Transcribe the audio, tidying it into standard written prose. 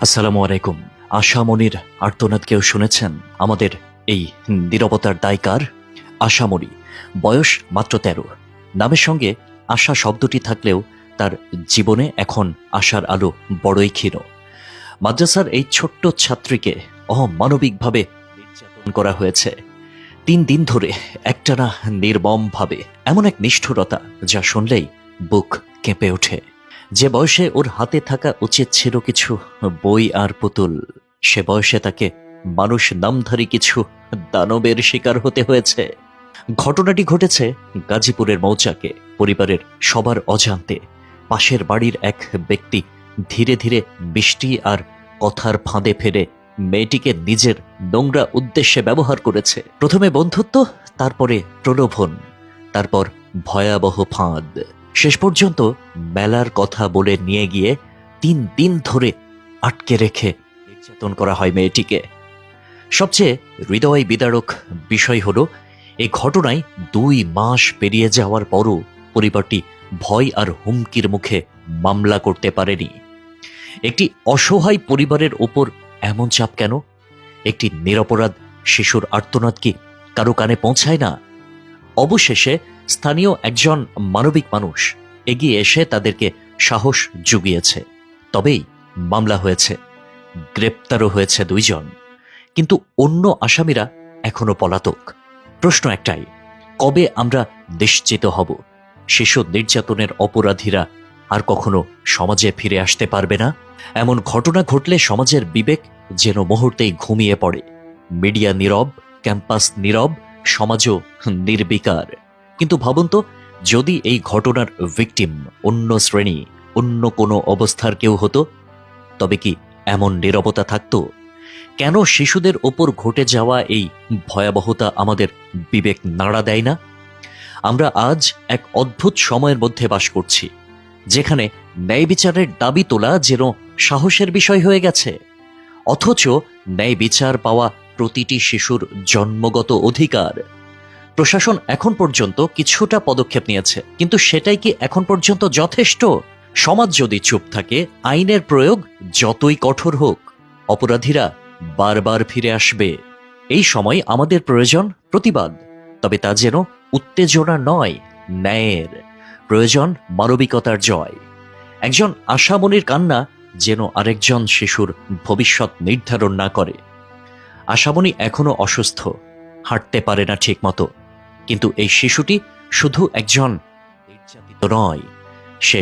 আসসালামু আলাইকুম। আশা মনির আর্তনাদ কেউ শুনেছেন? আমাদের এই নীরবতার দায়কার আশামণি। বয়স মাত্র ১৩। নামের সঙ্গে আশা শব্দটি থাকলেও তার জীবনে এখন আশার আলো বড়ই ক্ষীণ। মাদ্রাসার এই ছোট্ট ছাত্রীকে অমানবিকভাবে নির্যাতন করা হয়েছে ৩ দিন ধরে, একটানা নির্মমভাবে। এমন এক নিষ্ঠুরতা যা শুনলেই বুক কেঁপে ওঠে। যে বয়সে ওর হাতে থাকা উচিত ছিল কিছু বই আর পুতুল, সে বয়সে তাকে মানুষ নামধারী কিছু দানবের শিকার হতে হয়েছে। ঘটনাটি ঘটেছে গাজীপুরের মৌচাকে। পরিবারের সবার অজান্তে পাশের বাড়ির এক ব্যক্তি ধীরে ধীরে বৃষ্টি আর কথার ফাঁদে ফেরে মেয়েটিকে নিজের নোংরা উদ্দেশ্যে ব্যবহার করেছে। প্রথমে বন্ধুত্ব, তারপরে প্রলোভন, তারপর ভয়াবহ ফাঁদ। শেষ পর্যন্ত মেলার কথা বলে নিয়ে গিয়ে ৩ দিন ধরে আটকে রেখে নির্যাতন করা হয় মেয়েটিকে। সবচেয়ে হৃদয় বিদারক বিষয় হলো, এই ঘটনায় ২ মাস পেরিয়ে যাওয়ার পরও পরিবারটি ভয় আর হুমকির মুখে মামলা করতে পারেনি। একটি অসহায় পরিবারের ওপর এমন চাপ কেন? একটি নিরপরাধ শিশুর আর্তনাদ কি কারো কানে পৌঁছায় না? অবশেষে স্থানীয় একজন মানবিক মানুষ এগিয়ে এসে তাদেরকে সাহস জুগিয়েছে। তবেই মামলা হয়েছে, গ্রেপ্তারও হয়েছে ২ জন। কিন্তু অন্য আসামিরা এখনো পলাতক। প্রশ্ন একটাই, কবে আমরা নিশ্চিত হব শিশু নির্যাতনের অপরাধীরা আর কখনো সমাজে ফিরে আসতে পারবে না? এমন ঘটনা ঘটলে সমাজের বিবেক যেন মুহূর্তেই ঘুমিয়ে পড়ে। মিডিয়া নীরব, ক্যাম্পাস নীরব, সমাজও নির্বিকার। কিন্তু ভাবুন তো, যদি এই ঘটনার ভিকটিম অন্য শ্রেণী, অন্য কোনো অবস্থার কেউ হতো, তবে কি এমন নীরবতা থাকতো? কেন শিশুদের ওপর ঘটে যাওয়া এই ভয়াবহতা আমাদের বিবেক নাড়া দেয় না? আমরা আজ এক অদ্ভুত সময়ের মধ্যে বাস করছি, যেখানে ন্যায় বিচারের দাবি তোলা যেন সাহসের বিষয় হয়ে গেছে। অথচ ন্যায় বিচার পাওয়া প্রতিটি শিশুর জন্মগত অধিকার। প্রশাসন এখন পর্যন্ত কিছুটা পদক্ষেপ নিয়েছে, কিন্তু সেটাই কি এখন পর্যন্ত যথেষ্ট? সমাজ যদি চুপ থাকে, আইনের প্রয়োগ যতই কঠোর হোক, অপরাধীরা বারবার ফিরে আসবে। এই সময় আমাদের প্রয়োজন প্রতিবাদ, তবে তা যেন উত্তেজনা নয়, ন্যায়ের। প্রয়োজন মানবিকতার জয়। একজন আশামণির কান্না যেন আরেকজন শিশুর ভবিষ্যৎ নির্ধারণ না করে। আশামণি এখনো অসুস্থ, হাঁটতে পারে না ঠিক মতো, কিন্তু এই শিশুটি শুধু একজন নির্যাতিত নয়, সে